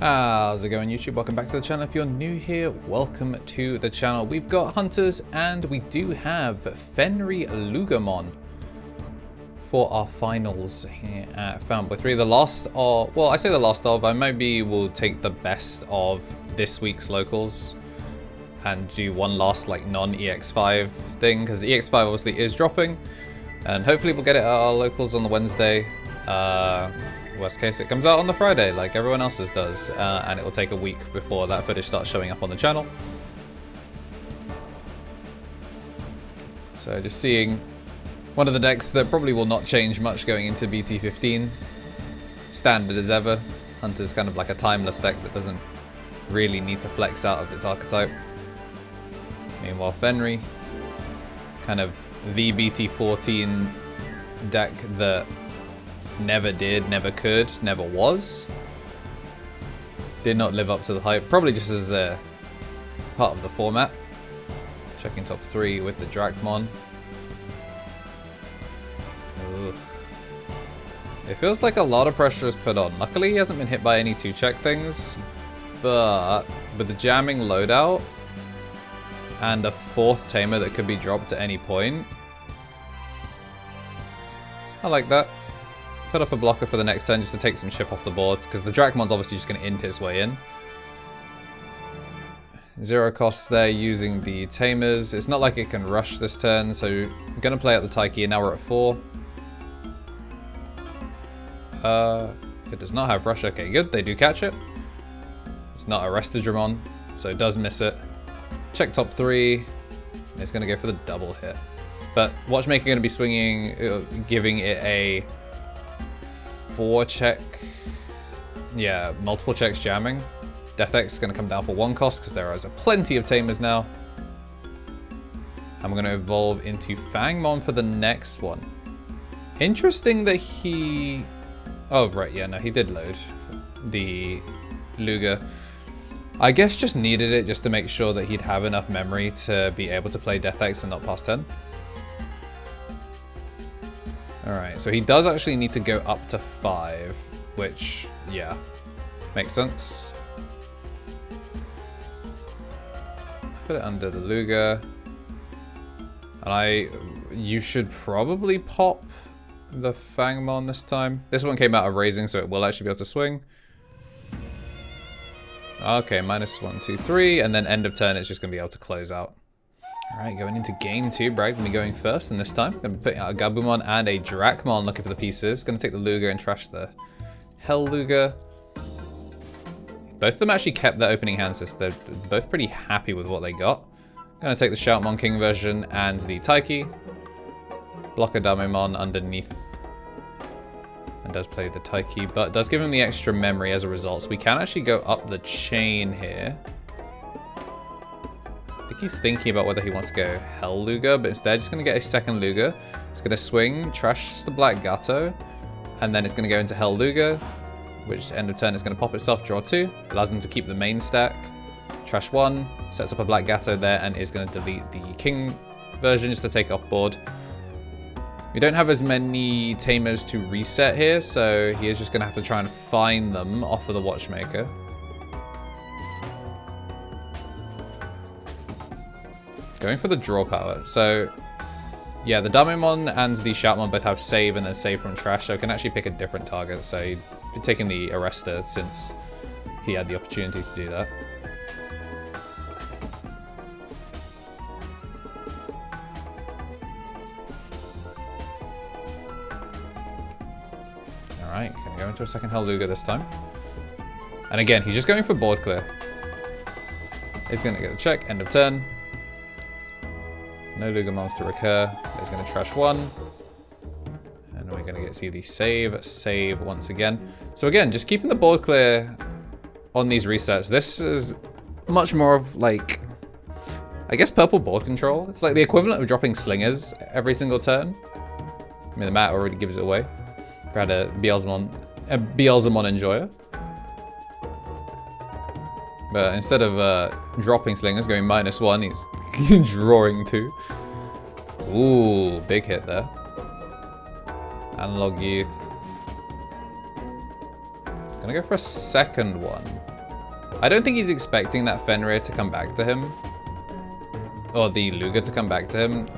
How's it going, YouTube? Welcome back to the channel. If you're new here, welcome to the channel. We've got hunters and we do have FenriLoogamon for our finals here at Fanboy 3. The last of, well, I say the last of, I maybe will take the best of this week's locals and do one last like non-EX5 thing, because the EX5 obviously is dropping and hopefully we'll get it at our locals on the Wednesday. Worst case, it comes out on the Friday like everyone else's does, and it will take a week before that footage starts showing up on the channel. So just seeing one of the decks that probably will not change much going into BT14. Standard as ever. Hunter's kind of like a timeless deck that doesn't really need to flex out of its archetype. Meanwhile, Fenri, kind of the BT14 deck that never did, never could, never was. Did not live up to the hype, probably just as a part of the format. Checking top 3 with the Drakmon. Ugh. It feels like a lot of pressure is put on. Luckily he hasn't been hit by any 2-check things, but with the jamming loadout and a 4th tamer that could be dropped at any point, I like that. Put up a blocker for the next turn just to take some chip off the board, because the Drakmon's obviously just going to int his way in. 0 costs there using the tamers. It's not like it can rush this turn, so I'm going to play out the Taiki, and now we're at 4. It does not have rush. Okay, good. They do catch it. It's not a Digimon, so it does miss it. Check top 3. It's going to go for the double hit. But Watchmaker going to be swinging, giving it a 4-check, yeah, multiple checks jamming. Death X is going to come down for 1 cost because there is plenty of tamers now. I'm going to evolve into Fangmon for the next one. Interesting that he... Oh, right, yeah, no, he did load the Luga. I guess just needed it just to make sure that he'd have enough memory to be able to play Death X and not pass 10. Alright, so he does actually need to go up to 5, which, yeah, makes sense. Put it under the Luga. And you should probably pop the Fangmon this time. This one came out of raising, so it will actually be able to swing. Okay, -1, 2, 3, and then end of turn it's just going to be able to close out. Alright, going into game 2, Bragg going to be going first, and this time going to be putting out a Gabumon and a Drakmon looking for the pieces. Going to take the Luga and trash the Hell Luga. Both of them actually kept their opening hand system. They're both pretty happy with what they got. Going to take the Shoutmon King version and the Taiki. Block a Damemon underneath. And does play the Taiki, but does give him the extra memory as a result. So we can actually go up the chain here. I think he's thinking about whether he wants to go Hell Luga, but instead just going to get a second Luga. It's going to swing, trash the Black Gato, and then it's going to go into Hell Luga, which end of turn is going to pop itself, draw 2. Allows him to keep the main stack. Trash 1, sets up a Black Gato there, and is going to delete the King version just to take off board. We don't have as many tamers to reset here, so he is just going to have to try and find them off of the Watchmaker. Going for the draw power. So, yeah, the Damemon and the Shoutmon both have save and then save from trash, so it can actually pick a different target. So he'd be taking the Arrester since he had the opportunity to do that. Alright, gonna go into a second Hell Luga this time. And again, he's just going for board clear. He's gonna get the check, end of turn. No Lugamons to recur. He's going to trash 1. And we're going to see the save once again. So again, just keeping the board clear on these resets. This is much more of like, I guess, purple board control. It's like the equivalent of dropping slingers every single turn. I mean, the mat already gives it away. We had a Beelzemon enjoyer. But instead of dropping slingers, going -1, he's drawing 2. Ooh, big hit there. Analog Youth. Gonna go for a second one. I don't think he's expecting that Fenrir to come back to him. Or the Luga to come back to him.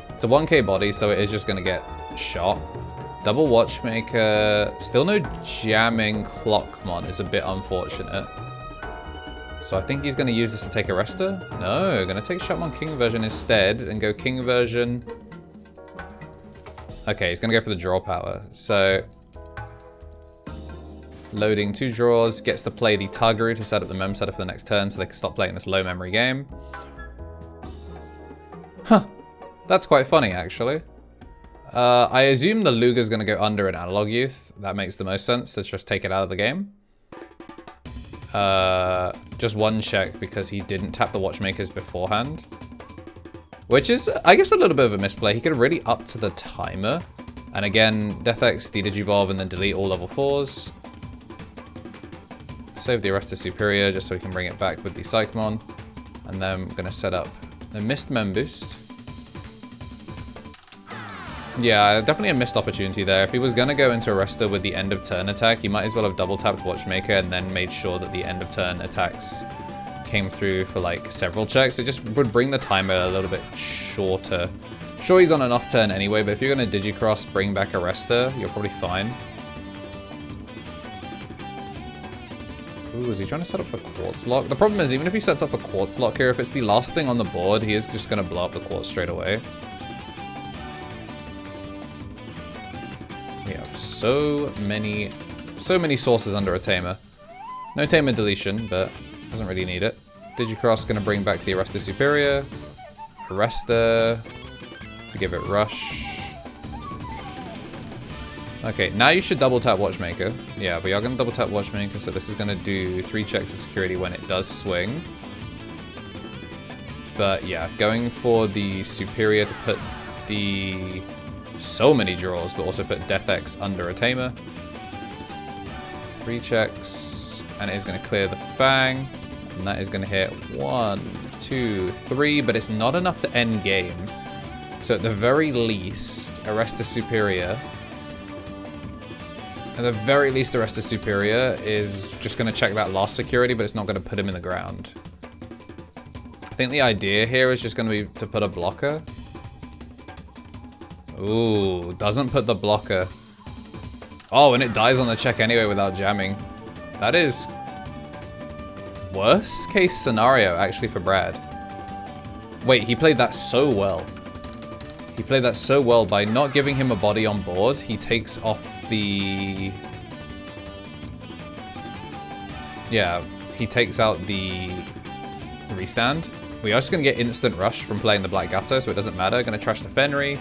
It's a 1k body, so it is just going to get shot. Double Watchmaker. Still no jamming Clockmon. It's a bit unfortunate. So I think he's going to use this to take Arrester. No, going to take Shotmon King version instead and go King version. Okay, he's going to go for the draw power. So loading 2 draws, gets to play the Tagaru to set up the mem setter for the next turn so they can stop playing this low memory game. Huh. That's quite funny, actually. I assume the Luga's going to go under an Analog Youth. That makes the most sense to just take it out of the game. Just 1 check because he didn't tap the Watchmakers beforehand. Which is, I guess, a little bit of a misplay. He could have really upped the timer. And again, DeathX, de-digivolve, and then delete all level 4s. Save the Arrestor Superior just so we can bring it back with the Psychmon. And then I'm going to set up the Missed Mem Boost. Yeah, definitely a missed opportunity there. If he was going to go into Arrestor with the end of turn attack, he might as well have double tapped Watchmaker and then made sure that the end of turn attacks came through for like several checks. It just would bring the timer a little bit shorter. Sure, he's on an off turn anyway, but if you're going to Digicross, bring back Arrestor, you're probably fine. Ooh, is he trying to set up for Quartz Lock? The problem is, even if he sets up for Quartz Lock here, if it's the last thing on the board, he is just going to blow up the Quartz straight away. We have so many sources under a Tamer. No Tamer deletion, but doesn't really need it. Digicross going to bring back the Arrestor Superior. Arrestor to give it Rush. Okay, now you should double tap Watchmaker. Yeah, we are going to double tap Watchmaker, so this is going to do 3 checks of security when it does swing. But yeah, going for the Superior to put the so many draws, but also put DeathX under a Tamer. 3 checks, and it is going to clear the Fang, and that is going to hit 1, 2, 3, but it's not enough to end game. So at the very least, Arrestor Superior. At the very least, Arrestor Superior is just going to check that last security, but it's not going to put him in the ground. I think the idea here is just going to be to put a blocker. Ooh, doesn't put the blocker. Oh, and it dies on the check anyway without jamming. That is worst case scenario, actually, for Brad. Wait, he played that so well. He played that so well by not giving him a body on board. He takes off the... Yeah, he takes out the restand. We are just going to get instant rush from playing the Black Gato, so it doesn't matter. Going to trash the Fenri.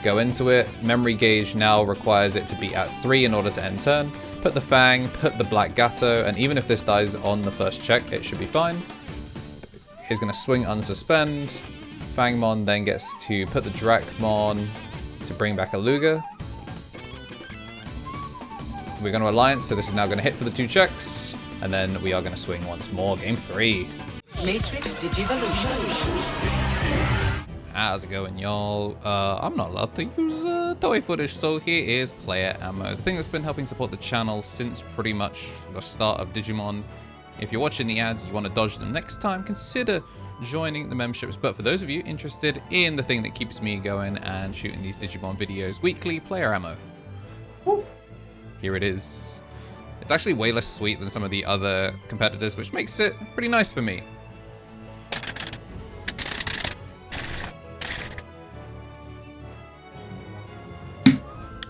Go into it. Memory gauge now requires it to be at 3 in order to end turn. Put the Fang, put the Black Gato, and even if this dies on the first check, it should be fine. He's going to swing unsuspend. Fangmon then gets to put the Drakmon to bring back a Luga. We're going to Alliance, so this is now going to hit for the 2 checks. And then we are going to swing once more. Game 3. Matrix Digivolution. How's it going, y'all? I'm not allowed to use toy footage, so here is player ammo. The thing that's been helping support the channel since pretty much the start of Digimon. If you're watching the ads and you want to dodge them next time, consider joining the memberships. But for those of you interested in the thing that keeps me going and shooting these Digimon videos weekly, player ammo. Woo. Here it is. It's actually way less sweet than some of the other competitors, which makes it pretty nice for me.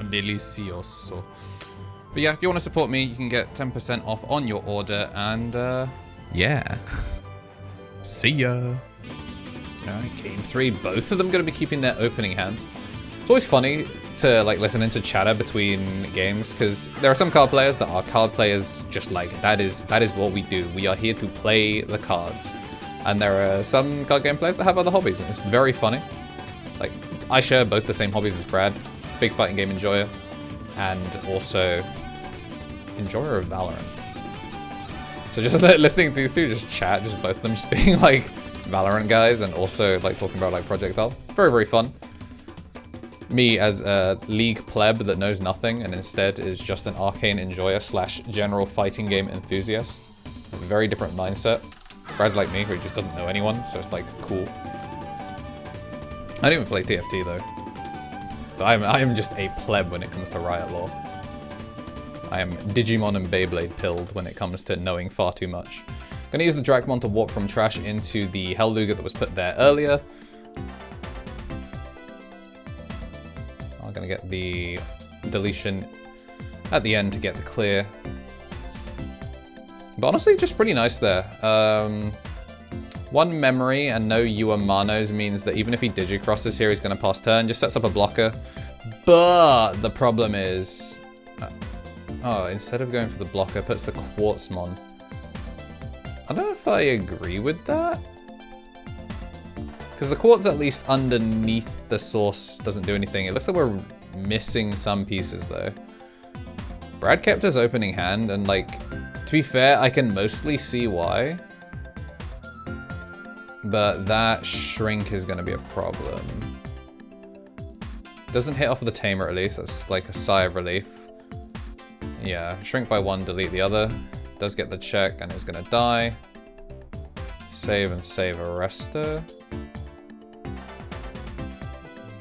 Delicioso. But yeah, if you want to support me, you can get 10% off on your order, and yeah. See ya. Alright, game 3. Both of them going to be keeping their opening hands. It's always funny to like listen into chatter between games, because there are some card players that are card players just like that is what we do. We are here to play the cards. And there are some card game players that have other hobbies, and it's very funny. Like, I share both the same hobbies as Brad. Big fighting game enjoyer, and also enjoyer of Valorant. So just listening to these two just chat, just both of them just being like Valorant guys, and also like talking about like Projectile. Very, very fun. Me as a League pleb that knows nothing and instead is just an arcane enjoyer / general fighting game enthusiast. very different mindset. Brad's like me, who just doesn't know anyone, so it's like, cool. I don't even play TFT though. So I am just a pleb when it comes to Riot lore. I am Digimon and Beyblade pilled when it comes to knowing far too much. Gonna use the Drakmon to warp from trash into the Hellluga that was put there earlier. I'm gonna get the deletion at the end to get the clear. But honestly, just pretty nice there. One memory and no Yua Manos means that even if he digicrosses here, he's going to pass turn. Just sets up a blocker. But the problem is... oh, instead of going for the blocker, puts the Quartzmon. I don't know if I agree with that. Because the Quartz, at least underneath the source, doesn't do anything. It looks like we're missing some pieces, though. Brad kept his opening hand, and, like, to be fair, I can mostly see why. But that shrink is going to be a problem. Doesn't hit off of the tamer at least. That's like a sigh of relief. Yeah, shrink by one, delete the other. Does get the check and is going to die. Save and save Arrester.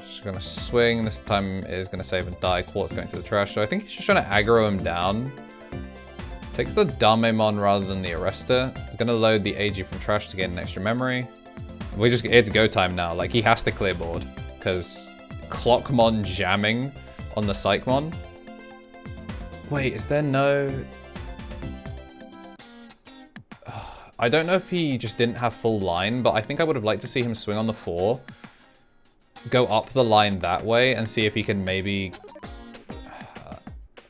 Just going to swing. This time is going to save and die. Quartz going to the trash. So I think he's just trying to aggro him down. Takes the Damemon rather than the Arrester. I'm gonna load the AG from trash to get an extra memory. It's go time now. Like, he has to clear board. Because Clockmon jamming on the Psychmon. Wait, is there no... I don't know if he just didn't have full line, but I think I would have liked to see him swing on the 4. Go up the line that way and see if he can maybe...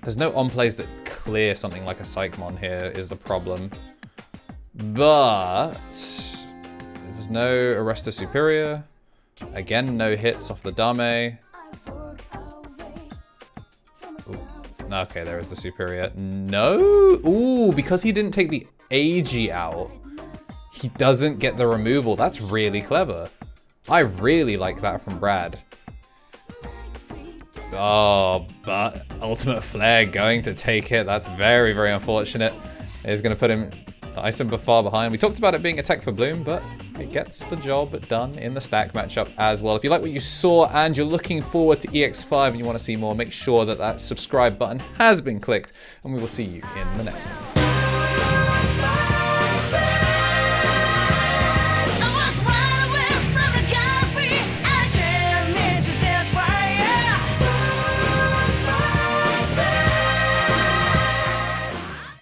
There's no on-plays that clear something like a Psychmon here is the problem. But there's no Arrester Superior. Again, no hits off the Dame. Ooh. Okay, there is the Superior. No? Ooh, because he didn't take the AG out, he doesn't get the removal. That's really clever. I really like that from Brad. Oh, but Ultimate Flare going to take it. That's very, very unfortunate. It's going to put him nice and far behind. We talked about it being a tech for Bloom, but it gets the job done in the stack matchup as well. If you like what you saw and you're looking forward to EX5 and you want to see more, make sure that that subscribe button has been clicked, and we will see you in the next one.